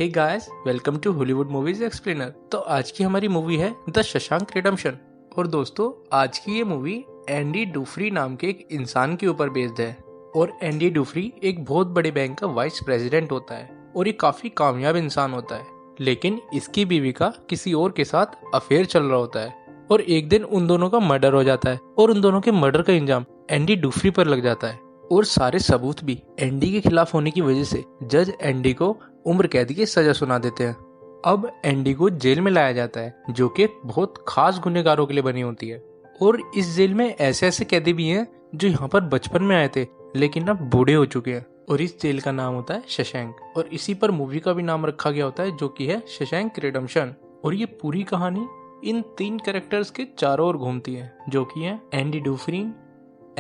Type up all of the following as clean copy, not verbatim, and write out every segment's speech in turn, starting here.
Hey guys, welcome to Hollywood movies explainer. तो आज की हमारी मूवी है द शशांक रिडेम्पशन। और दोस्तों, आज की ये मूवी एंडी डूफ्री नाम के एक इंसान के ऊपर बेस्ड है। और एंडी डूफ्री एक बहुत बड़े बैंक का वाइस प्रेसिडेंट होता है और ये काफी कामयाब इंसान होता है। लेकिन इसकी बीवी का किसी और के साथ अफेयर चल रहा होता है और एक दिन उन दोनों का मर्डर हो जाता है और उन दोनों के मर्डर का इंजाम एंडी डूफ्री पर लग जाता है। और सारे सबूत भी एंडी के खिलाफ होने की वजह से जज एंडी को उम्र कैद की सजा सुना देते हैं। अब एंडी को जेल में लाया जाता है, जो कि बहुत खास गुनहगारों के लिए बनी होती है। और इस जेल में ऐसे ऐसे कैदी भी हैं जो यहाँ पर बचपन में आए थे लेकिन अब बूढ़े हो चुके हैं। और इस जेल का नाम होता है शशांक और इसी पर मूवी का भी नाम रखा गया होता है, जो कि है शशांक रिडेम्पशन। और ये पूरी कहानी इन तीन कैरेक्टर्स के चारों ओर घूमती है, जो कि है एंडी डूफ्री,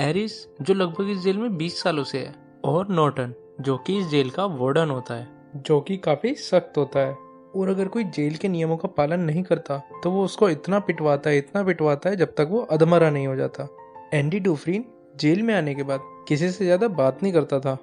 एरिस जो लगभग इस जेल में 20 सालों से है, और नॉर्टन जो कि इस जेल का वार्डन होता है, जो कि काफी सख्त होता है। और अगर कोई जेल के नियमों का पालन नहीं करता तो वो उसको इतना पिटवाता है जब तक वो अधमरा नहीं हो जाता। एंडी डूफ्रीन जेल में आने के बाद किसी से ज्यादा बात नहीं करता था,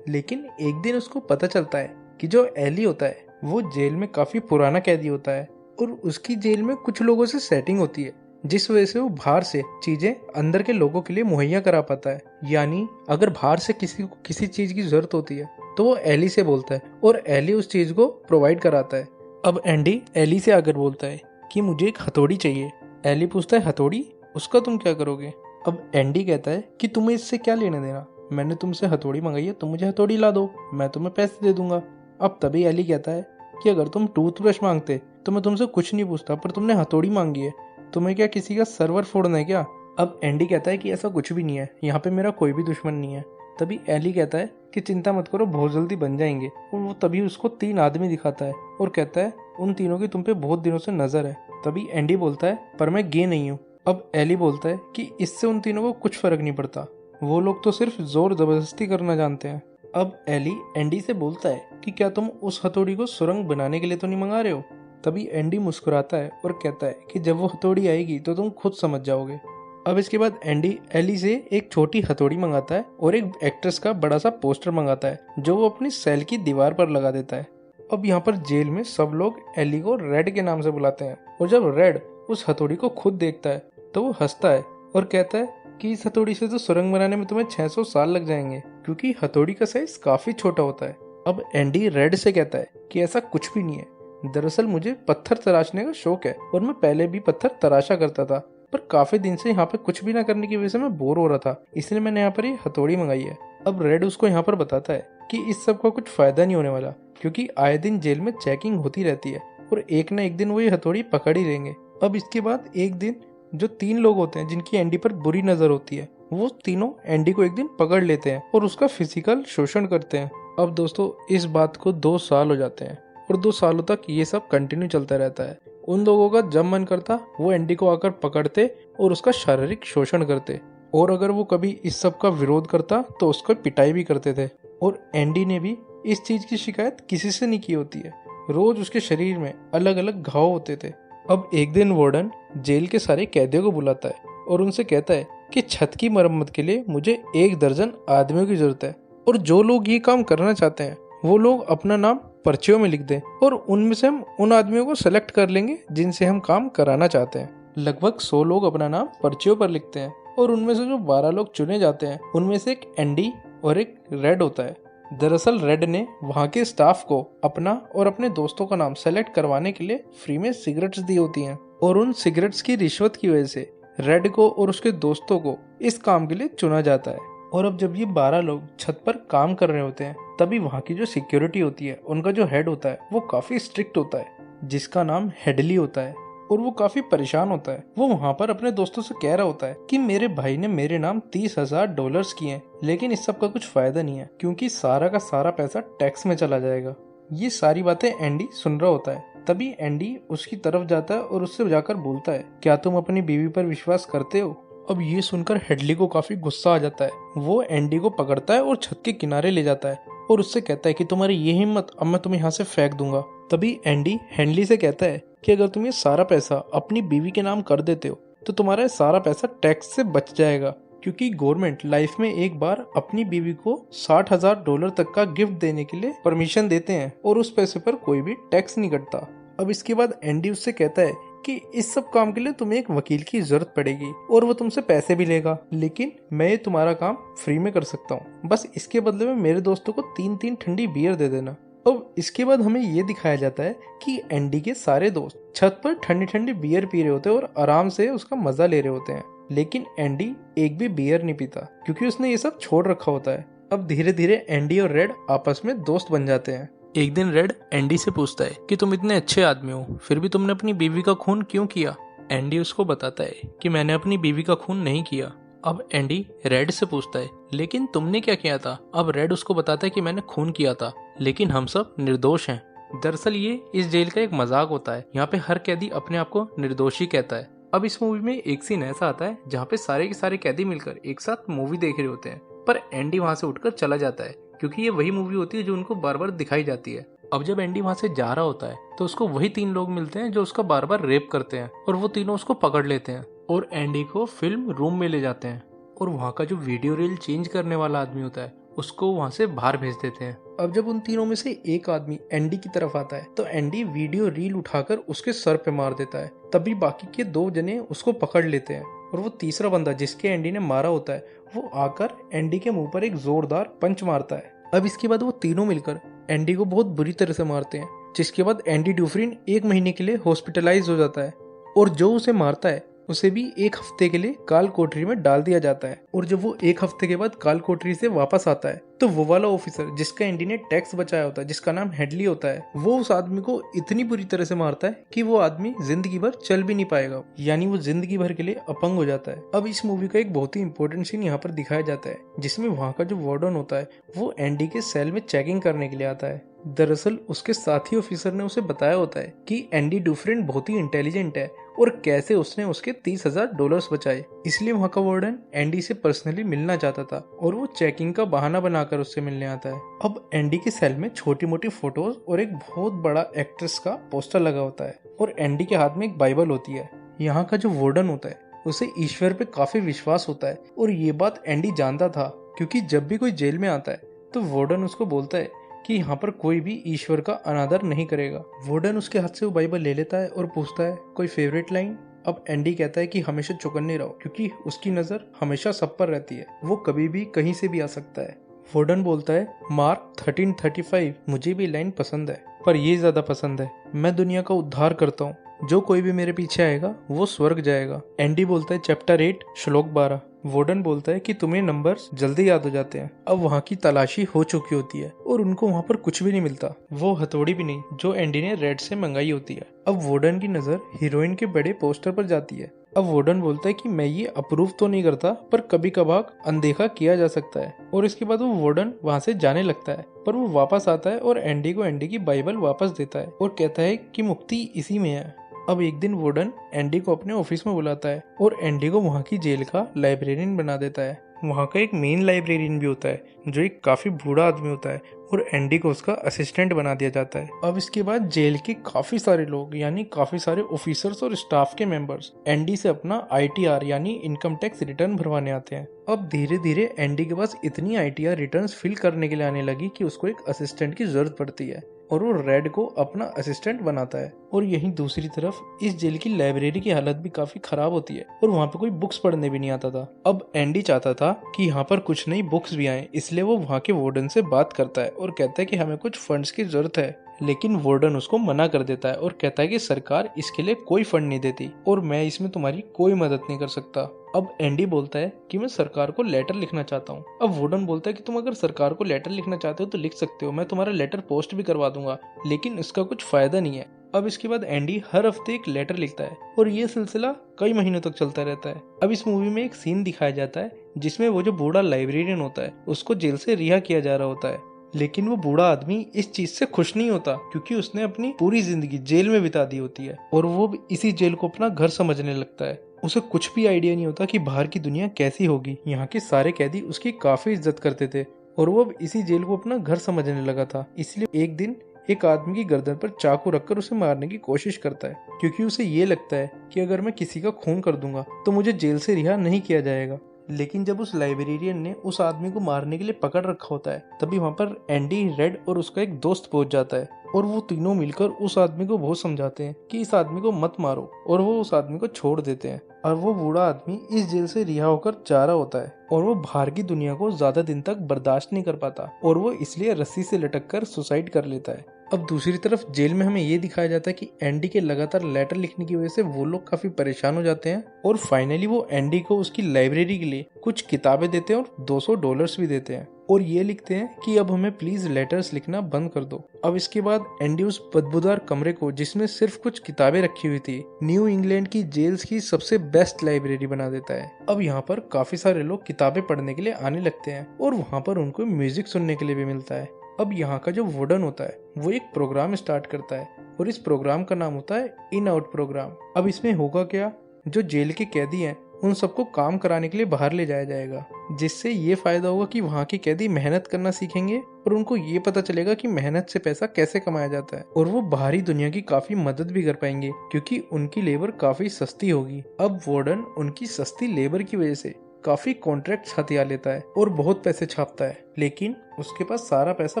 लेकिन एक दिन उसको पता चलता है कि जो एली होता है वो जेल में काफी पुराना कैदी होता है और उसकी जेल में कुछ लोगों से सेटिंग होती है, जिस वजह से वो बाहर से चीजें अंदर के लोगों के लिए मुहैया करा पाता है। यानी अगर बाहर से किसी को किसी चीज की जरूरत होती है तो वो एली से बोलता है और एली उस चीज को प्रोवाइड कराता है। अब एंडी एली से आकर बोलता है कि मुझे एक हथौड़ी चाहिए। एली पूछता है हथौड़ी, उसका तुम क्या करोगे? अब एंडी कहता है कि तुम्हें इससे क्या लेना देना, मैंने तुमसे हथौड़ी मंगाई है, तुम मुझे हथौड़ी ला दो, मैं तुम्हें पैसे दे दूंगा। अब तभी एली कहता है कि अगर तुम टूथब्रश मांगते तो मैं तुमसे कुछ नहीं पूछता, पर तुमने हथौड़ी मांगी है, तुम्हें क्या किसी का सर्वर फोड़ना है क्या? अब एंडी कहता है कि ऐसा कुछ भी नहीं है, यहाँ पे मेरा कोई भी दुश्मन नहीं है। तभी एली कहता है कि चिंता मत करो, बहुत जल्दी बन जाएंगे। और वो तभी उसको 3 आदमी दिखाता है और कहता है उन तीनों की तुम पे बहुत दिनों से नजर है। तभी एंडी बोलता है पर मैं गे नहीं हूँ। अब एली बोलता है कि इससे उन तीनों को कुछ फर्क नहीं पड़ता, वो लोग तो सिर्फ जोर जबरदस्ती करना जानते हैं। अब एली एंडी से बोलता है कि क्या तुम उस हथौड़ी को सुरंग बनाने के लिए तो नहीं मंगा रहे हो? तभी एंडी मुस्कुराता है और कहता है कि जब वो हथौड़ी आएगी तो तुम खुद समझ जाओगे। अब इसके बाद एंडी एली से एक छोटी हथौड़ी मंगाता है और एक एक्ट्रेस का बड़ा सा पोस्टर मंगाता है, जो वो अपनी सेल की दीवार पर लगा देता है। अब यहाँ पर जेल में सब लोग एली को रेड के नाम से बुलाते हैं और जब रेड उस हथौड़ी को खुद देखता है तो वो हंसता है और कहता है कि इस हथौड़ी से तो सुरंग बनाने में तुम्हें 600 साल लग जाएंगे, क्योंकि हथौड़ी का साइज काफी छोटा होता है। अब एंडी रेड से कहता है कि ऐसा कुछ भी नहीं है, दरअसल मुझे पत्थर तराशने का शौक है और मैं पहले भी पत्थर तराशा करता था, पर काफी दिन से यहाँ पे कुछ भी ना करने की वजह से मैं बोर हो रहा था, इसलिए मैंने यहाँ पर ये हथौड़ी मंगाई है। अब रेड उसको यहाँ पर बताता है कि इस सब का कुछ फायदा नहीं होने वाला, क्योंकि आए दिन जेल में चेकिंग होती रहती है और एक ना एक दिन वो ये हथौड़ी पकड़ ही लेंगे। अब इसके बाद एक दिन जो 3 लोग होते हैं जिनकी एंडी पर बुरी नजर होती है, वो तीनों एंडी को एक दिन पकड़ लेते हैं और उसका फिजिकल शोषण करते हैं। अब दोस्तों, इस बात को 2 साल हो जाते हैं और 2 सालों तक ये सब कंटिन्यू चलता रहता है। उन लोगों का जब मन करता वो एंडी को आकर पकड़ते और उसका शारीरिक शोषण करते, और अगर वो कभी इस सब का विरोध करता तो उसको पिटाई भी करते थे। और एंडी ने भी इस चीज की शिकायत किसी से नहीं की होती है, रोज उसके शरीर में अलग अलग घाव होते थे। अब एक दिन वार्डन जेल के सारे कैदियों को बुलाता है और उनसे कहता है कि छत की मरम्मत के लिए मुझे 1 दर्जन आदमियों की जरूरत है, और जो लोग ये काम करना चाहते हैं वो लोग अपना नाम पर्चियों में लिख दें और उनमें से हम उन आदमियों को सेलेक्ट कर लेंगे जिनसे हम काम कराना चाहते हैं। लगभग 100 लोग अपना नाम पर्चियों पर लिखते हैं और उनमें से जो 12 लोग चुने जाते हैं उनमें से एक एंडी और एक रेड होता है। दरअसल रेड ने वहाँ के स्टाफ को अपना और अपने दोस्तों का नाम सेलेक्ट करवाने के लिए फ्री में सिगरेट्स दी होती हैं, और उन सिगरेट्स की रिश्वत की वजह से रेड को और उसके दोस्तों को इस काम के लिए चुना जाता है। और अब जब ये 12 लोग छत पर काम कर रहे होते हैं तभी वहाँ की जो सिक्योरिटी होती है, उनका जो हेड होता है वो काफी स्ट्रिक्ट होता है, जिसका नाम हेडली होता है, और वो काफी परेशान होता है। वो वहाँ पर अपने दोस्तों से कह रहा होता है कि मेरे भाई ने मेरे नाम $30,000 किए हैं, लेकिन इस सब का कुछ फायदा नहीं है क्योंकि सारा का सारा पैसा टैक्स में चला जाएगा। ये सारी बातें एंडी सुन रहा होता है। तभी एंडी उसकी तरफ जाता है और उससे जाकर बोलता है, क्या तुम अपनी बीवी पर विश्वास करते हो? अब ये सुनकर हेडली को काफी गुस्सा आ जाता है। वो एंडी को पकड़ता है और छत के किनारे ले जाता है और उससे कहता है कि तुम्हारी ये हिम्मत, अब मैं तुम्हें यहाँ से फेंक दूंगा। तभी एंडी हेनली से कहता है कि अगर तुम ये सारा पैसा अपनी बीवी के नाम कर देते हो तो तुम्हारा सारा पैसा टैक्स से बच जाएगा, क्योंकि गवर्नमेंट लाइफ में एक बार अपनी बीवी को $60,000 तक का गिफ्ट देने के लिए परमिशन देते हैं और उस पैसे पर कोई भी टैक्स नहीं कटता। अब इसके बाद एंडी उससे कहता है कि इस सब काम के लिए तुम्हें एक वकील की जरूरत पड़ेगी और वो तुमसे पैसे भी लेगा, लेकिन मैं ये तुम्हारा काम फ्री में कर सकता हूँ। बस इसके बदले में मेरे दोस्तों को 3-3 ठंडी बियर दे देना। अब इसके बाद हमें ये दिखाया जाता है कि एंडी के सारे दोस्त छत पर ठंडी ठंडी बियर पी रहे होते हैं और आराम से उसका मजा ले रहे होते हैं, लेकिन एंडी एक भी बियर नहीं पीता क्योंकि उसने ये सब छोड़ रखा होता है। अब धीरे धीरे एंडी और रेड आपस में दोस्त बन जाते हैं। एक दिन रेड एंडी से पूछता है कि तुम इतने अच्छे आदमी हो, फिर भी तुमने अपनी बीवी का खून क्यों किया? एंडी उसको बताता है कि मैंने अपनी बीवी का खून नहीं किया। अब एंडी रेड से पूछता है लेकिन तुमने क्या किया था? अब रेड उसको बताता है कि मैंने खून किया था, लेकिन हम सब निर्दोष हैं। दरअसल ये इस जेल का एक मजाक होता है, यहाँ पे हर कैदी अपने आप को निर्दोषी कहता है। अब इस मूवी में एक सीन ऐसा आता है जहाँ पे सारे के सारे कैदी मिलकर एक साथ मूवी देख रहे होते हैं, पर एंडी वहाँ से उठकर चला जाता है क्योंकि ये वही मूवी होती है जो उनको बार बार दिखाई जाती है। अब जब एंडी वहाँ से जा रहा होता है तो उसको वही 3 लोग मिलते हैं जो उसका बार बार रेप करते हैं और वो तीनों उसको पकड़ लेते हैं और एंडी को फिल्म रूम में ले जाते हैं और वहाँ का जो वीडियो रील चेंज करने वाला आदमी होता है उसको वहाँ से बाहर भेज देते हैं। अब जब उन तीनों में से एक आदमी एंडी की तरफ आता है तो एंडी वीडियो रील उठाकर उसके सर पे मार देता है। तभी बाकी के 2 जने उसको पकड़ लेते हैं और वो तीसरा बंदा जिसके एंडी ने मारा होता है वो आकर एंडी के मुंह पर एक जोरदार पंच मारता है। अब इसके बाद वो तीनों मिलकर एंडी को बहुत बुरी तरह से मारते हैं, जिसके बाद एंडी ड्यूफ्रिन 1 महीने के लिए हॉस्पिटलाइज हो जाता है और जो उसे मारता है उसे भी 1 हफ्ते के लिए काल कोठरी में डाल दिया जाता है। और जब वो 1 हफ्ते के बाद काल कोठरी से वापस आता है तो वो वाला ऑफिसर जिसका एंडी ने टैक्स बचाया होता है, जिसका नाम हेडली होता है, वो उस आदमी को इतनी बुरी तरह से मारता है कि वो आदमी जिंदगी भर चल भी नहीं पाएगा, यानी वो जिंदगी भर के लिए अपंग हो जाता है। अब इस मूवी का एक बहुत ही इंपॉर्टेंट सीन यहाँ पर दिखाया जाता है जिसमें वहाँ का जो वार्डन होता है वो एंडी के सेल में चेकिंग करने के लिए आता है। दरअसल उसके साथी ऑफिसर ने उसे बताया होता है कि एंडी ड्यूफ्रेन बहुत ही इंटेलिजेंट है और कैसे उसने उसके $30,000 बचाए, इसलिए वहाँ का वार्डन एंडी से पर्सनली मिलना चाहता था और वो चेकिंग का बहाना बनाकर उससे मिलने आता है। अब एंडी के सेल में छोटी मोटी फोटोज और एक बहुत बड़ा एक्ट्रेस का पोस्टर लगा होता है और एंडी के हाथ में एक बाइबल होती है। यहाँ का जो वार्डन होता है उसे ईश्वर पे काफी विश्वास होता है और ये बात एंडी जानता था क्योंकि जब भी कोई जेल में आता है तो वार्डन उसको बोलता है कि यहाँ पर कोई भी ईश्वर का अनादर नहीं करेगा। वार्डन उसके हाथ से वो बाइबल ले लेता है और पूछता है कोई फेवरेट लाइन? अब एंडी कहता है कि हमेशा चौकन्ने रहो क्योंकि उसकी नजर हमेशा सब पर रहती है, वो कभी भी कहीं से भी आ सकता है। वार्डन बोलता है मार्क 13:35, मुझे भी लाइन पसंद है पर ये ज्यादा पसंद है, मैं दुनिया का उद्धार करता हूँ, जो कोई भी मेरे पीछे आएगा वो स्वर्ग जाएगा। एंडी बोलता है चैप्टर 8 श्लोक 12। वार्डन बोलता है कि तुम्हें नंबर्स जल्दी याद हो जाते हैं। अब वहाँ की तलाशी हो चुकी होती है और उनको वहाँ पर कुछ भी नहीं मिलता, वो हथौड़ी भी नहीं जो एंडी ने रेड से मंगाई होती है। अब वार्डन की नजर हीरोइन के बड़े पोस्टर पर जाती है। अब वार्डन बोलता है कि मैं ये अप्रूव तो नहीं करता पर कभी कभार अनदेखा किया जा सकता है और इसके बाद वो वार्डन वहाँ से जाने लगता है, पर वो वापस आता है और एंडी को एंडी की बाइबल वापस देता है और कहता है कि मुक्ति इसी में है। अब एक दिन वार्डन एंडी को अपने ऑफिस में बुलाता है और एंडी को वहाँ की जेल का लाइब्रेरियन बना देता है। वहाँ का एक मेन लाइब्रेरियन भी होता है जो एक काफी बूढ़ा आदमी होता है और एंडी को उसका असिस्टेंट बना दिया जाता है। अब इसके बाद जेल के काफी सारे लोग यानी काफी सारे ऑफिसर्स और स्टाफ के मेंबर्स एंडी से अपना ITR यानी इनकम टैक्स रिटर्न भरवाने आते हैं। अब धीरे धीरे एंडी के पास इतनी ITR रिटर्न्स फिल करने के लिए आने लगी कि उसको एक असिस्टेंट की जरूरत पड़ती है और वो रेड को अपना असिस्टेंट बनाता है। और यहीं दूसरी तरफ इस जेल की लाइब्रेरी की हालत भी काफी खराब होती है और वहाँ पे कोई बुक्स पढ़ने भी नहीं आता था। अब एंडी चाहता था कि यहाँ पर कुछ नई बुक्स भी आए, इसलिए वो वहाँ के वार्डन से बात करता है और कहता है कि हमें कुछ फंड्स की जरूरत है, लेकिन वार्डन उसको मना कर देता है और कहता है कि सरकार इसके लिए कोई फंड नहीं देती और मैं इसमें तुम्हारी कोई मदद नहीं कर सकता। अब एंडी बोलता है कि मैं सरकार को लेटर लिखना चाहता हूँ। अब वार्डन बोलता है कि तुम अगर सरकार को लेटर लिखना चाहते हो तो लिख सकते हो, मैं तुम्हारा लेटर पोस्ट भी करवा दूंगा, लेकिन इसका कुछ फायदा नहीं है। अब इसके बाद एंडी हर हफ्ते एक लेटर लिखता है और ये सिलसिला कई महीनों तक चलता रहता है। अब इस मूवी में एक सीन दिखाया जाता है जिसमें वो जो बूढ़ा लाइब्रेरियन होता है उसको जेल से रिहा किया जा रहा होता है, लेकिन वो बूढ़ा आदमी इस चीज से खुश नहीं होता क्योंकि उसने अपनी पूरी जिंदगी जेल में बिता दी होती है और वो इसी जेल को अपना घर समझने लगता है। उसे कुछ भी आइडिया नहीं होता कि बाहर की दुनिया कैसी होगी। यहाँ के सारे कैदी उसकी काफी इज्जत करते थे और वो अब इसी जेल को अपना घर समझने लगा था। इसलिए एक दिन एक आदमी की गर्दन पर चाकू रखकर उसे मारने की कोशिश करता है क्योंकि उसे ये लगता है कि अगर मैं किसी का खून कर दूंगा तो मुझे जेल से रिहा नहीं किया जाएगा। लेकिन जब उस लाइब्रेरियन ने उस आदमी को मारने के लिए पकड़ रखा होता है, तभी वहाँ पर एंडी, रेड और उसका एक दोस्त पहुंच जाता है और वो तीनों मिलकर उस आदमी को बहुत समझाते हैं कि इस आदमी को मत मारो, और वो उस आदमी को छोड़ देते हैं। और वो बूढ़ा आदमी इस जेल से रिहा होकर जा रहा होता है और वो बाहर की दुनिया को ज्यादा दिन तक बर्दाश्त नहीं कर पाता और वो इसलिए रस्सी से लटक कर सुसाइड कर लेता है। अब दूसरी तरफ जेल में हमें ये दिखाया जाता है कि एंडी के लगातार लेटर लिखने की वजह से वो लोग काफी परेशान हो जाते हैं और फाइनली वो एंडी को उसकी लाइब्रेरी के लिए कुछ किताबें देते हैं और $200 भी देते हैं और ये लिखते हैं कि अब हमें प्लीज लेटर्स लिखना बंद कर दो। अब इसके बाद एंडी उस बदबूदार कमरे को, जिसमें सिर्फ कुछ किताबें रखी हुई थी, न्यू इंग्लैंड की जेल्स की सबसे बेस्ट लाइब्रेरी बना देता है। अब यहाँ पर काफी सारे लोग किताबें पढ़ने के लिए आने लगते हैं और वहाँ पर उनको म्यूजिक सुनने के लिए भी मिलता है। अब यहाँ का जो वार्डन होता है वो एक प्रोग्राम स्टार्ट करता है और इस प्रोग्राम का नाम होता है इन आउट प्रोग्राम। अब इसमें होगा क्या, जो जेल के कैदी हैं उन सबको काम कराने के लिए बाहर ले जाया जाएगा, जिससे ये फायदा होगा कि वहाँ के कैदी मेहनत करना सीखेंगे और उनको ये पता चलेगा कि मेहनत से पैसा कैसे कमाया जाता है और वो बाहरी दुनिया की काफी मदद भी कर पाएंगे क्योंकि उनकी लेबर काफी सस्ती होगी। अब वार्डन उनकी सस्ती लेबर की वजह से काफी कॉन्ट्रैक्ट हथिया लेता है और बहुत पैसे छापता है, लेकिन उसके पास सारा पैसा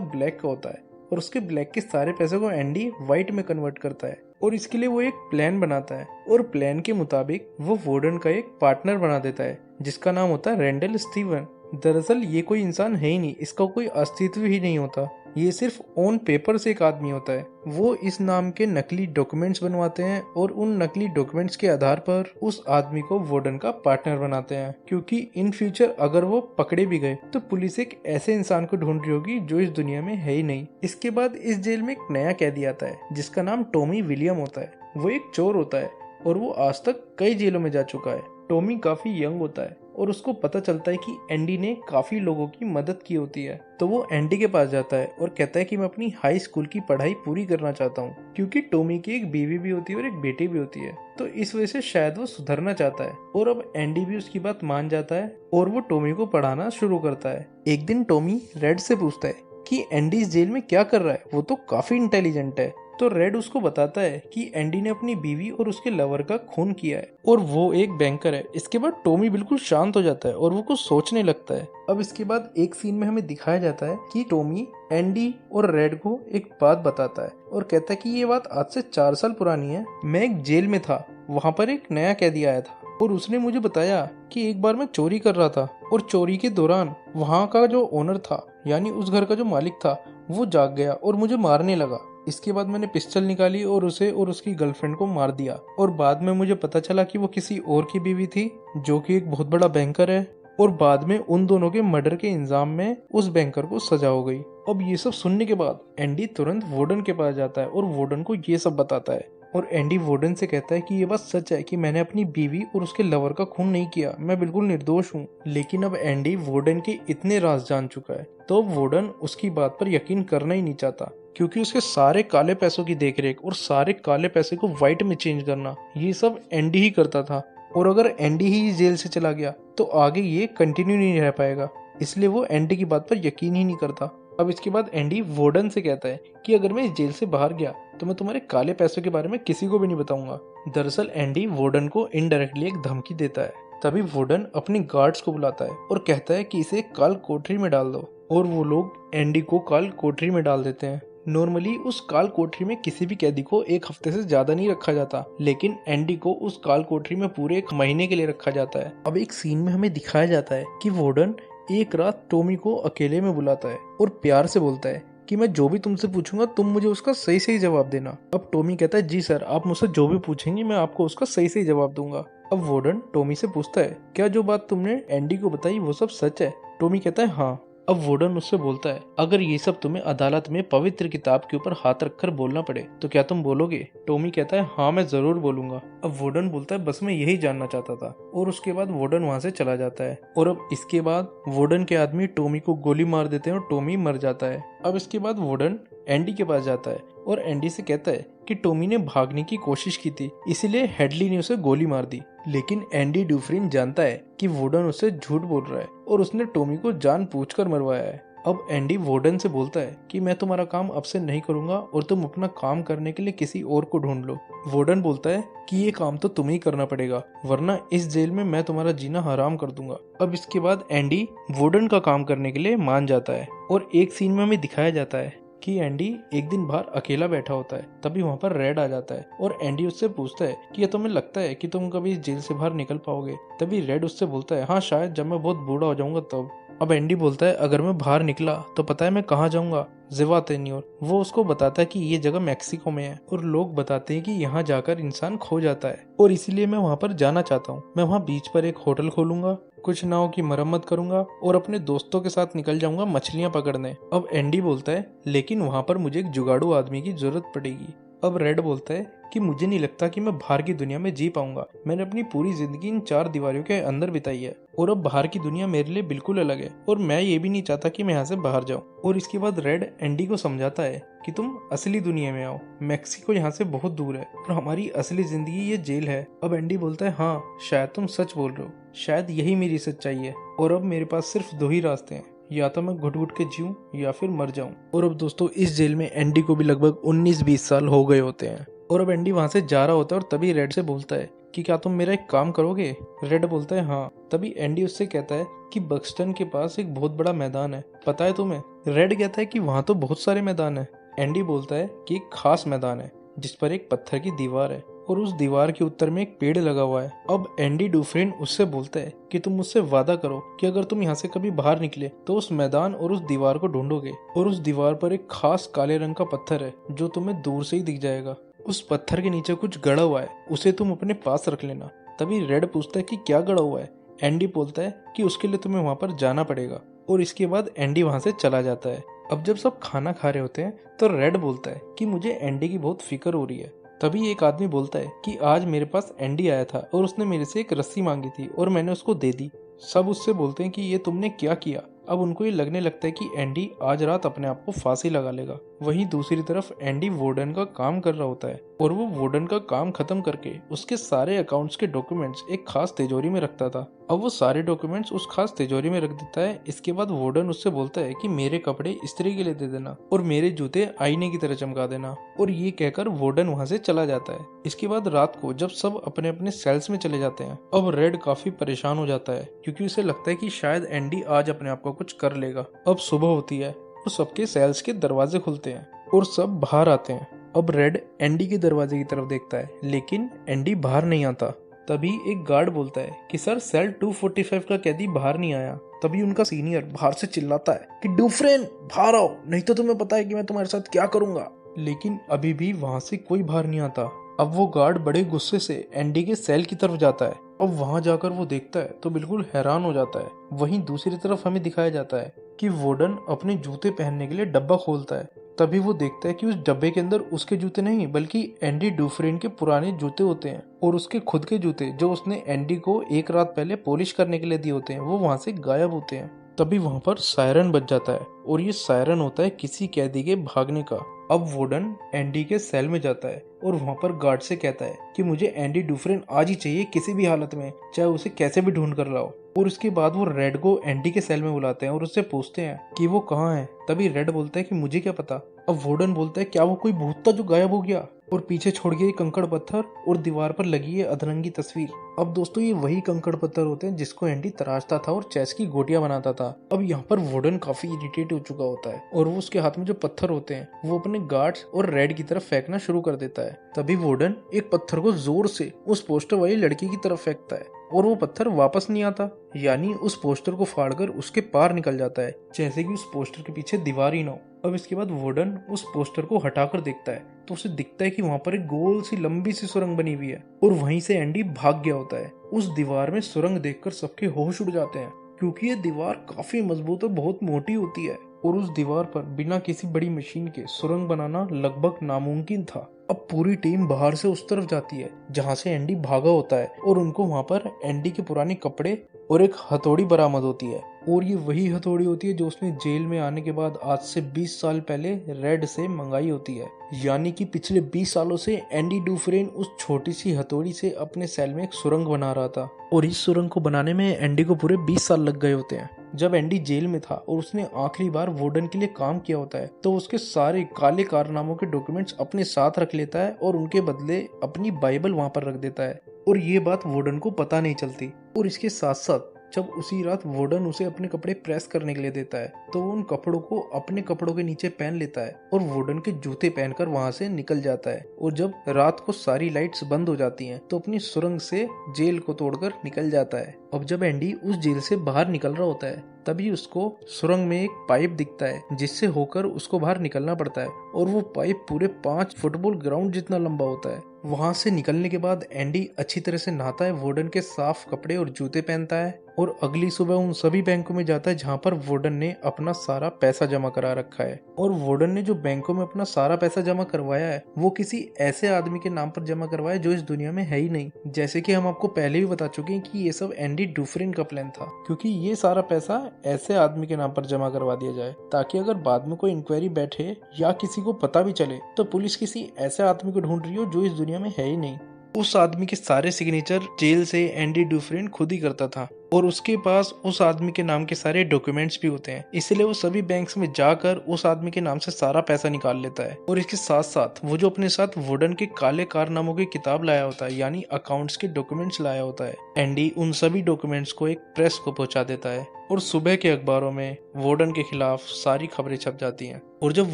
ब्लैक का होता है और उसके ब्लैक के सारे पैसे को एंडी व्हाइट में कन्वर्ट करता है और इसके लिए वो एक प्लान बनाता है और प्लान के मुताबिक वो वार्डन का एक पार्टनर बना देता है जिसका नाम होता है रेंडल स्टीवन। दरअसल ये कोई इंसान है ही नहीं, इसका कोई अस्तित्व ही नहीं होता, ये सिर्फ ऑन पेपर से एक आदमी होता है। वो इस नाम के नकली डॉक्यूमेंट्स बनवाते हैं और उन नकली डॉक्यूमेंट्स के आधार पर उस आदमी को वार्डन का पार्टनर बनाते हैं, क्योंकि इन फ्यूचर अगर वो पकड़े भी गए तो पुलिस एक ऐसे इंसान को ढूंढ रही होगी जो इस दुनिया में है ही नहीं। इसके बाद इस जेल में एक नया कैदी आता है जिसका नाम टॉमी विलियम होता है। वो एक चोर होता है और वो आज तक कई जेलों में जा चुका है। टॉमी काफी यंग होता है और उसको पता चलता है कि एंडी ने काफी लोगों की मदद की होती है, तो वो एंडी के पास जाता है और कहता है कि मैं अपनी हाई स्कूल की पढ़ाई पूरी करना चाहता हूँ, क्योंकि टॉमी की एक बीवी भी होती है और एक बेटी भी होती है, तो इस वजह से शायद वो सुधरना चाहता है। और अब एंडी भी उसकी बात मान जाता है और वो टॉमी को पढ़ाना शुरू करता है। एक दिन टॉमी रेड से पूछता है कि एंडी इस जेल में क्या कर रहा है, वो तो काफी इंटेलिजेंट है। तो रेड उसको बताता है कि एंडी ने अपनी बीवी और उसके लवर का खून किया है और वो एक बैंकर है। इसके बाद टॉमी बिल्कुल शांत हो जाता है और वो कुछ सोचने लगता है। अब इसके बाद एक सीन में हमें दिखाया जाता है कि टॉमी एंडी और रेड को एक बात बताता है और कहता है कि ये बात आज से 4 साल पुरानी है। मैं एक जेल में था, वहाँ पर एक नया कैदी आया था और उसने मुझे बताया कि एक बार मैं चोरी कर रहा था और चोरी के दौरान वहाँ का जो ओनर था, यानी उस घर का जो मालिक था, वो जाग गया और मुझे मारने लगा। इसके बाद मैंने पिस्टल निकाली और उसे और उसकी गर्लफ्रेंड को मार दिया और बाद में मुझे पता चला कि वो किसी और की बीवी थी जो कि एक बहुत बड़ा बैंकर है और बाद में उन दोनों के मर्डर के इल्जाम में उस बैंकर को सजा हो गई। अब ये सब सुनने के बाद एंडी तुरंत वार्डन के पास जाता है और वार्डन को ये सब बताता है और एंडी वार्डन से कहता है कि ये बात सच है कि मैंने अपनी बीवी और उसके लवर का खून नहीं किया, मैं बिल्कुल निर्दोष हूँ। लेकिन अब एंडी वार्डन के इतने राज जान चुका है तो वार्डन उसकी बात पर यकीन करना ही नहीं चाहता, क्योंकि उसके सारे काले पैसों की देखरेख और सारे काले पैसे को व्हाइट में चेंज करना ये सब एंडी ही करता था और अगर एंडी ही जेल से चला गया तो आगे ये कंटिन्यू नहीं रह पाएगा, इसलिए वो एंडी की बात पर यकीन ही नहीं करता। अब इसके बाद एंडी वार्डन से कहता है कि अगर मैं इस जेल से बाहर गया तो मैं तुम्हारे काले पैसों के बारे में किसी को भी नहीं बताऊंगा। दरअसल एंडी वार्डन को इनडायरेक्टली एक धमकी देता है। तभी वार्डन अपने गार्ड्स को बुलाता है और कहता है कि इसे काल कोठरी में डाल दो और वो लोग एंडी को काल कोठरी में डाल देते हैं। नॉर्मली उस काल कोठरी में किसी भी कैदी को 1 हफ्ते से ज्यादा नहीं रखा जाता, लेकिन एंडी को उस काल कोठरी में पूरे 1 महीने के लिए रखा जाता है। अब एक सीन में हमें दिखाया जाता है कि वार्डन एक रात टॉमी को अकेले में बुलाता है और प्यार से बोलता है कि मैं जो भी तुमसे पूछूंगा तुम मुझे उसका सही सही जवाब देना। अब टॉमी कहता है जी सर, आप मुझसे जो भी पूछेंगे मैं आपको उसका सही सही जवाब दूंगा। अब वार्डन टॉमी से पूछता है क्या जो बात तुमने एंडी को बताई वो सब सच है? टॉमी कहता है हाँ। अब वार्डन उससे बोलता है अगर ये सब तुम्हें अदालत में पवित्र किताब के ऊपर हाथ रखकर बोलना पड़े तो क्या तुम बोलोगे? टॉमी कहता है हाँ मैं जरूर बोलूंगा। अब वार्डन बोलता है बस मैं यही जानना चाहता था और उसके बाद वार्डन वहाँ से चला जाता है और अब इसके बाद वार्डन के आदमी टॉमी को गोली मार देते हैं और टॉमी मर जाता है। अब इसके बाद वार्डन एंडी के पास जाता है और एंडी से कहता है कि टॉमी ने भागने की कोशिश की थी इसलिए हेडली ने उसे गोली मार दी, लेकिन एंडी ड्यूफ्रिन जानता है कि वार्डन उससे झूठ बोल रहा है और उसने टॉमी को जानबूझकर मरवाया है। अब एंडी वार्डन से बोलता है कि मैं तुम्हारा काम अब से नहीं करूंगा और तुम अपना काम करने के लिए किसी और को ढूंढ लो। वार्डन बोलता है कि ये काम तो तुम्हें ही करना पड़ेगा, वरना इस जेल में मैं तुम्हारा जीना हराम कर दूंगा। अब इसके बाद एंडी वार्डन का काम करने के लिए मान जाता है और एक सीन में हमें दिखाया जाता है कि एंडी एक दिन बाहर अकेला बैठा होता है। तभी वहाँ पर रेड आ जाता है और एंडी उससे पूछता है कि ये तुम्हें लगता है कि तुम कभी इस जेल से बाहर निकल पाओगे। तभी रेड उससे बोलता है हाँ शायद, जब मैं बहुत बूढ़ा हो जाऊंगा तब। अब एंडी बोलता है अगर मैं बाहर निकला तो पता है मैं कहाँ जाऊंगा, जिवातेन्योर। वो उसको बताता है कि ये जगह मैक्सिको में है और लोग बताते हैं कि यहाँ जाकर इंसान खो जाता है और इसीलिए मैं वहाँ पर जाना चाहता हूँ। मैं वहाँ बीच पर एक होटल खोलूंगा, कुछ नाव की मरम्मत करूंगा और अपने दोस्तों के साथ निकल जाऊंगा मछलियां पकड़ने। अब एंडी बोलता है लेकिन वहाँ पर मुझे एक जुगाड़ू आदमी की जरूरत पड़ेगी। अब रेड बोलता है कि मुझे नहीं लगता कि मैं बाहर की दुनिया में जी पाऊंगा। मैंने अपनी पूरी जिंदगी इन 4 दीवारों के अंदर बिताई है और अब बाहर की दुनिया मेरे लिए बिल्कुल अलग है और मैं ये भी नहीं चाहता कि मैं यहाँ से बाहर जाऊं। और इसके बाद रेड एंडी को समझाता है कि तुम असली दुनिया में आओ, मैक्सिको यहाँ से बहुत दूर है और हमारी असली जिंदगी ये जेल है। अब एंडी बोलता है हाँ शायद तुम सच बोल रहे हो, शायद यही मेरी सच्चाई है और अब मेरे पास सिर्फ 2 ही रास्ते हैं, या तो मैं घुट घुट के जीऊं या फिर मर जाऊं। और अब दोस्तों इस जेल में एंडी को भी लगभग 19-20 साल हो गए होते हैं और अब एंडी वहां से जा रहा होता है और तभी रेड से बोलता है कि क्या तुम मेरा एक काम करोगे। रेड बोलता है हाँ। तभी एंडी उससे कहता है कि बक्सटन के पास एक बहुत बड़ा मैदान है, पता है तुम्हें। रेड कहता है कि वहां तो बहुत सारे मैदान है। एंडी बोलता है कि एक खास मैदान है जिस पर एक पत्थर की दीवार है और उस दीवार के उत्तर में एक पेड़ लगा हुआ है। अब एंडी डुफ्रेन उससे बोलता है कि तुम मुझसे वादा करो कि अगर तुम यहाँ से कभी बाहर निकले तो उस मैदान और उस दीवार को ढूंढोगे और उस दीवार पर एक खास काले रंग का पत्थर है जो तुम्हें दूर से ही दिख जाएगा। उस पत्थर के नीचे कुछ गड़ा हुआ है, उसे तुम अपने पास रख लेना। तभी रेड पूछता है कि क्या गड़ा हुआ है। एंडी बोलता है कि उसके लिए तुम्हें वहां पर जाना पड़ेगा और इसके बाद एंडी वहां से चला जाता है। अब जब सब खाना खा रहे होते हैं तो रेड बोलता है कि मुझे एंडी की बहुत फिक्र हो रही है। तभी एक आदमी बोलता है कि आज मेरे पास एंडी आया था और उसने मेरे से एक रस्सी मांगी थी और मैंने उसको दे दी। सब उससे बोलते हैं कि ये तुमने क्या किया। अब उनको ये लगने लगता है कि एंडी आज रात अपने आप को फांसी लगा लेगा। वहीं दूसरी तरफ एंडी वार्डन का काम कर रहा होता है और वो वार्डन का काम खत्म करके उसके सारे अकाउंट्स के डॉक्यूमेंट्स एक खास तिजोरी में रखता था। अब वो सारे डॉक्यूमेंट्स उस खास तिजोरी में रख देता है। इसके बाद वार्डन उससे बोलता है कि मेरे कपड़े इस्त्री के लिए दे देना और मेरे जूते आईने की तरह चमका देना और ये कहकर वार्डन वहां से चला जाता है। इसके बाद रात को जब सब अपने अपने सेल्स में चले जाते हैं, अब रेड काफी परेशान हो जाता है क्योंकि उसे लगता है कि शायद एंडी आज अपने आप को कुछ कर लेगा। अब सुबह होती है और सबके सेल्स के दरवाजे खुलते हैं और सब बाहर आते हैं। अब रेड एंडी के दरवाजे की तरफ देखता है लेकिन एंडी बाहर नहीं आता। तभी एक गार्ड बोलता है कि सर सेल 245 का कैदी बाहर नहीं आया। तभी उनका सीनियर बाहर से चिल्लाता है कि डुफ्रेन बाहर आओ, नहीं तो तुम्हें पता है कि मैं तुम्हारे साथ क्या करूंगा। लेकिन अभी भी वहां से कोई बाहर नहीं आता। अब वो गार्ड बड़े गुस्से से एंडी के सेल की तरफ जाता है। अब वहां जाकर वो देखता है तो बिल्कुल हैरान हो जाता है। वहीं दूसरी तरफ हमें दिखाया जाता है कि वार्डन अपने जूते पहनने के लिए डब्बा खोलता है। तभी वो देखता है कि उस डब्बे के अंदर उसके जूते नहीं बल्कि एंडी डुफ्रेन के पुराने जूते होते हैं और उसके खुद के जूते जो उसने एंडी को एक रात पहले पॉलिश करने के लिए दिए होते हैं वो वहां से गायब होते हैं। तभी वहां पर सायरन बज जाता है और ये सायरन होता है किसी कैदी के भागने का। अब वार्डन एंडी के सेल में जाता है और वहां पर गार्ड से कहता है कि मुझे एंडी डुफ्रेन आज ही चाहिए, किसी भी हालत में, चाहे उसे कैसे भी ढूंढ कर लाओ। और उसके बाद वो रेड को एंडी के सेल में बुलाते हैं और उससे पूछते हैं कि वो कहाँ है। तभी रेड बोलता है कि मुझे क्या पता। अब वार्डन बोलता है क्या वो कोई भूत था जो गायब हो गया और पीछे छोड़ गया कंकड़ पत्थर और दीवार पर लगी है अधरंगी तस्वीर। अब दोस्तों ये वही कंकड़ पत्थर होते हैं जिसको एंडी तराशता था और चेस की गोटियां बनाता था। अब यहाँ पर वार्डन काफी इरिटेट हो चुका होता है और वो उसके हाथ में जो पत्थर होते हैं वो अपने गार्ड्स और रेड की तरफ फेंकना शुरू कर देता है। तभी वार्डन एक पत्थर को जोर से उस पोस्टर वाली लड़की की तरफ फेंकता है और वो पत्थर वापस नहीं आता, यानी उस पोस्टर को फाड़कर उसके पार निकल जाता है, जैसे कि उस पोस्टर के पीछे दीवार ही ना हो। अब इसके बाद वार्डन उस पोस्टर को हटाकर देखता है तो उसे दिखता है कि वहां पर एक गोल सी लंबी सी सुरंग बनी हुई है और वहीं से एंडी भाग गया होता है। उस दीवार में सुरंग देखकर सबके होश उड़ जाते हैं क्योंकि ये दीवार काफी मजबूत और बहुत मोटी होती है और उस दीवार पर बिना किसी बड़ी मशीन के सुरंग बनाना लगभग नामुमकिन था। अब पूरी टीम बाहर से उस तरफ जाती है जहां से एंडी भागा होता है और उनको वहां पर एंडी के पुराने कपड़े और एक हथौड़ी बरामद होती है, और ये वही हथौड़ी होती है जो उसने जेल में आने के बाद आज से 20 साल पहले रेड से मंगाई होती है। यानी कि पिछले 20 सालों से एंडी डुफ्रेन उस छोटी सी हथौड़ी से अपने सेल में एक सुरंग बना रहा था, और इस सुरंग को बनाने में एंडी को पूरे 20 साल लग गए होते हैं। जब एंडी जेल में था और उसने आखिरी बार वार्डन के लिए काम किया होता है, तो उसके सारे काले कारनामों के डॉक्यूमेंट्स अपने साथ रख लेता है और उनके बदले अपनी बाइबल वहां पर रख देता है, और ये बात वार्डन को पता नहीं चलती। और इसके साथ साथ जब उसी रात वार्डन उसे अपने कपड़े प्रेस करने के लिए देता है, तो वो उन कपड़ों को अपने कपड़ों के नीचे पहन लेता है और वार्डन के जूते पहनकर वहां से निकल जाता है। और जब रात को सारी लाइट्स बंद हो जाती हैं, तो अपनी सुरंग से जेल को तोड़कर निकल जाता है। अब जब एंडी उस जेल से बाहर निकल रहा होता है, तभी उसको सुरंग में एक पाइप दिखता है जिससे होकर उसको बाहर निकलना पड़ता है, और वो पाइप पूरे 5 फुटबॉल ग्राउंड जितना लंबा होता है। वहां से निकलने के बाद एंडी अच्छी तरह से नहाता है, वार्डन के साफ कपड़े और जूते पहनता है, और अगली सुबह उन सभी बैंकों में जाता है जहां पर वार्डन ने अपना सारा पैसा जमा करा रखा है। और वार्डन ने जो बैंकों में अपना सारा पैसा जमा करवाया है, वो किसी ऐसे आदमी के नाम पर जमा करवाया जो इस दुनिया में है ही नहीं। जैसे कि हम आपको पहले भी बता चुके हैं कि ये सब एंडी डुफ्रेन का प्लान था, क्योंकि ये सारा पैसा ऐसे आदमी के नाम पर जमा करवा दिया जाए ताकि अगर बाद में कोई इंक्वायरी बैठे या किसी को पता भी चले, तो पुलिस किसी ऐसे आदमी को ढूंढ रही हो जो इस दुनिया में है ही नहीं। उस आदमी के सारे सिग्नेचर जेल से एंडी डुफ्रेन खुद ही करता था, और उसके पास उस आदमी के नाम के सारे डॉक्यूमेंट्स भी होते हैं, इसलिए वो सभी बैंक्स में जाकर उस आदमी के नाम से सारा पैसा निकाल लेता है। और इसके साथ साथ वो जो अपने साथ वार्डन के काले कारनामों की किताब लाया होता है, यानी अकाउंट्स के डॉक्यूमेंट्स लाया होता है, एंडी उन सभी डॉक्यूमेंट्स को एक प्रेस को पहुंचा देता है, और सुबह के अखबारों में वार्डन के खिलाफ सारी खबरें छप जाती हैं। और जब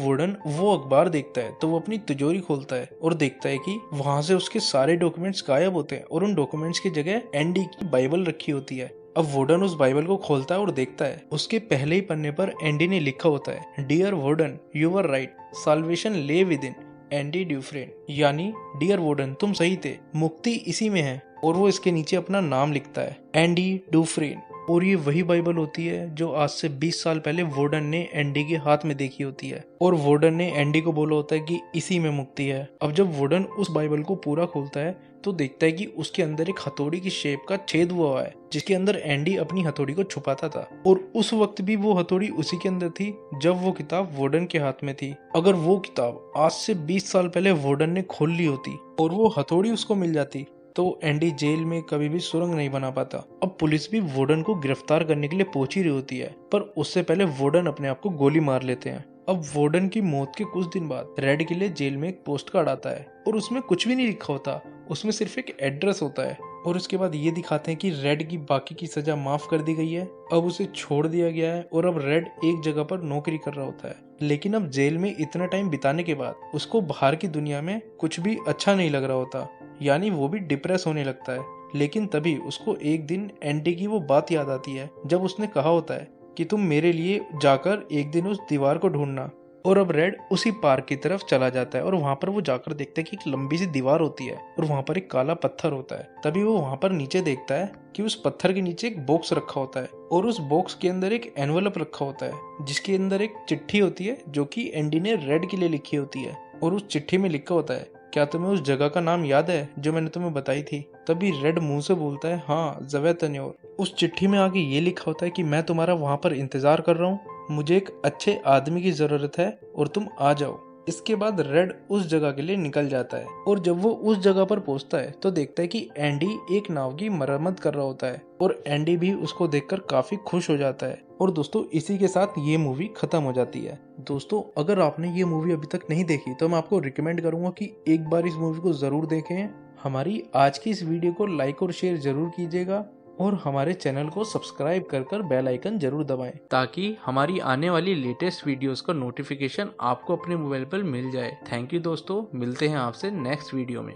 वार्डन वो अखबार देखता है, तो वो अपनी तिजोरी खोलता है और देखता है कि वहां से उसके सारे डॉक्यूमेंट्स गायब होते हैं, और उन डॉक्यूमेंट्स की जगह एंडी की बाइबल रखी होती है। अब वार्डन उस बाइबल को खोलता है और देखता है उसके पहले ही पन्ने पर एंडी ने लिखा होता है, dear warden, you were right, salvation lay within Andy Dufresne. यानी डियर वार्डन, तुम सही थे, मुक्ति इसी में है। और वो इसके नीचे अपना नाम लिखता है, एंडी डुफ्रेन। और ये वही बाइबल होती है जो आज से 20 साल पहले वार्डन ने एंडी के हाथ में देखी होती है, और वार्डन ने एंडी को बोला होता है कि इसी में मुक्ति है। अब जब वार्डन उस बाइबल को पूरा खोलता है, तो देखता है कि उसके अंदर एक हथौड़ी की शेप का छेद हुआ है, जिसके अंदर एंडी अपनी हथौड़ी को छुपाता था, और उस वक्त भी वो हथौड़ी उसी के अंदर थी जब वो किताब वार्डन के हाथ में थी। अगर वो किताब आज से 20 साल पहले वार्डन ने खोल ली होती और वो हथौड़ी उसको मिल जाती, तो एंडी जेल में कभी भी सुरंग नहीं बना पाता। अब पुलिस भी वार्डन को गिरफ्तार करने के लिए पहुंची रही होती है, पर उससे पहले वार्डन अपने आप को गोली मार लेते हैं। अब वार्डन की मौत के कुछ दिन बाद रेड के लिए जेल में एक पोस्ट कार्ड आता है, और उसमें कुछ भी नहीं लिखा होता, उसमें सिर्फ एक एड्रेस होता है। और उसके बाद ये दिखाते हैं कि रेड की बाकी की सजा माफ कर दी गई है, अब उसे छोड़ दिया गया है, और अब रेड एक जगह पर नौकरी कर रहा होता है। लेकिन अब जेल में इतना टाइम बिताने के बाद उसको बाहर की दुनिया में कुछ भी अच्छा नहीं लग रहा होता, यानी वो भी डिप्रेस होने लगता है। लेकिन तभी उसको एक दिन एंडी की वो बात याद आती है जब उसने कहा होता है कि तुम मेरे लिए जाकर एक दिन उस दीवार को ढूंढना। और अब रेड उसी पार्क की तरफ चला जाता है, और वहां पर वो जाकर देखता है कि एक लंबी सी दीवार होती है, और वहां पर एक काला पत्थर होता है। तभी वो वहां पर नीचे देखता है कि उस पत्थर के नीचे एक बॉक्स रखा होता है, और उस बॉक्स के अंदर एक एनवेलप रखा होता है जिसके अंदर एक चिट्ठी होती है जो कि एंडी ने रेड के लिए लिखी होती है। और उस चिट्ठी में लिखा होता है, क्या तुम्हें उस जगह का नाम याद है जो मैंने तुम्हें बताई थी? तभी रेड मुंह से बोलता है, हाँ, ज़वेतन्योर। उस चिट्ठी में आगे ये लिखा होता है कि मैं तुम्हारा वहां पर इंतजार कर रहा हूँ, मुझे एक अच्छे आदमी की जरूरत है और तुम आ जाओ। इसके बाद रेड उस जगह के लिए निकल जाता है, और जब वो उस जगह पर पहुंचता है तो देखता है कि एंडी एक नाव की मरम्मत कर रहा होता है, और एंडी भी उसको देखकर काफी खुश हो जाता है। और दोस्तों, इसी के साथ ये मूवी खत्म हो जाती है। दोस्तों, अगर आपने ये मूवी अभी तक नहीं देखी तो मैं आपको रिकमेंड करूंगा कि एक बार इस मूवी को जरूर देखें। हमारी आज की इस वीडियो को लाइक और शेयर जरूर कीजिएगा, और हमारे चैनल को सब्सक्राइब कर बेल आइकन जरूर दबाएं, ताकि हमारी आने वाली लेटेस्ट वीडियोस का नोटिफिकेशन आपको अपने मोबाइल पर मिल जाए। थैंक यू दोस्तों, मिलते हैं आपसे नेक्स्ट वीडियो में।